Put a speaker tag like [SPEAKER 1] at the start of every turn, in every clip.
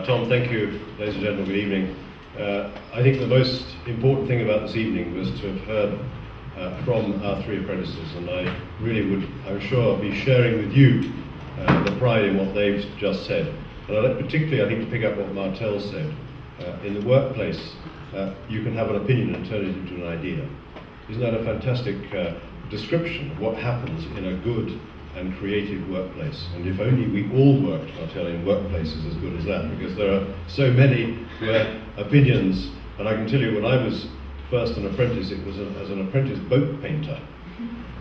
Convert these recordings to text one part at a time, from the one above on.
[SPEAKER 1] Tom, thank you. Ladies and gentlemen, good evening. I think the most important thing about this evening was to have heard from our three apprentices, and I really would, I'm sure, be sharing with you the pride in what they've just said. And I'd like particularly, I think, to pick up what Martel said. In the workplace, you can have an opinion and turn it into an idea. Isn't that a fantastic description of what happens in a good and creative workplace? And if only we all worked, Martel, in workplaces as good as that, because there are so many where opinions, and I can tell you when I was first an apprentice, it was as an apprentice boat painter.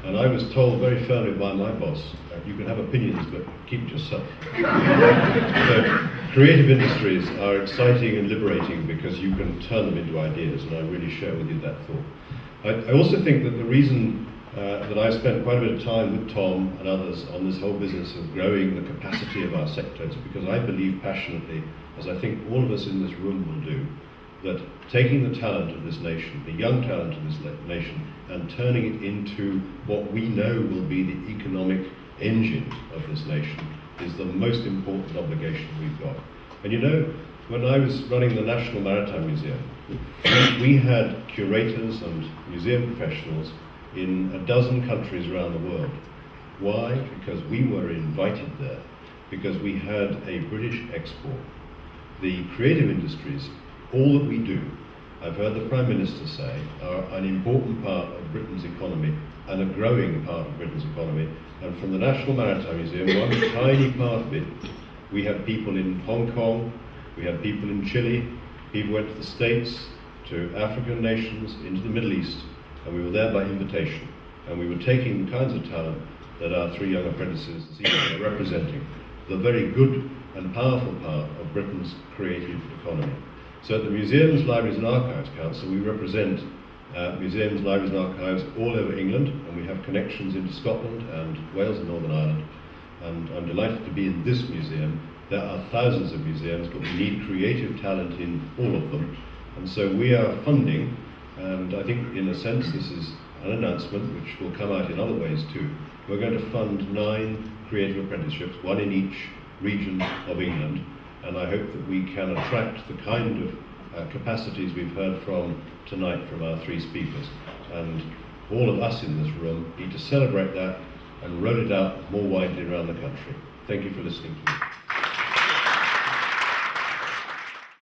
[SPEAKER 1] And I was told very firmly by my boss, you can have opinions, but keep to yourself. So creative industries are exciting and liberating because you can turn them into ideas, and I really share with you that thought. I also think that the reason that I've spent quite a bit of time with Tom and others on this whole business of growing the capacity of our sector is because I believe passionately, as I think all of us in this room will do, that taking the talent of this nation, the young talent of this nation, and turning it into what we know will be the economic engine of this nation is the most important obligation we've got. And you know, when I was running the National Maritime Museum, we had curators and museum professionals in a dozen countries around the world. Why? Because we were invited there, because we had a British export. The creative industries, all that we do, I've heard the Prime Minister say, are an important part of Britain's economy and a growing part of Britain's economy. And from the National Maritime Museum, one tiny part of it, we have people in Hong Kong, we have people in Chile, people went to the States, to African nations, into the Middle East, and we were there by invitation. And we were taking the kinds of talent that our three young apprentices this evening are representing, the very good and powerful part of Britain's creative economy. So at the Museums, Libraries and Archives Council, we represent museums, libraries and archives all over England, and we have connections into Scotland and Wales and Northern Ireland. And I'm delighted to be in this museum. There are thousands of museums, but we need creative talent in all of them. And so we are funding, and I think in a sense this is an announcement which will come out in other ways too. We're going to fund 9 creative apprenticeships, one in each region of England, and I hope that we can attract the kind of capacities we've heard from tonight from our three speakers. And all of us in this room need to celebrate that and roll it out more widely around the country. Thank you for listening to me.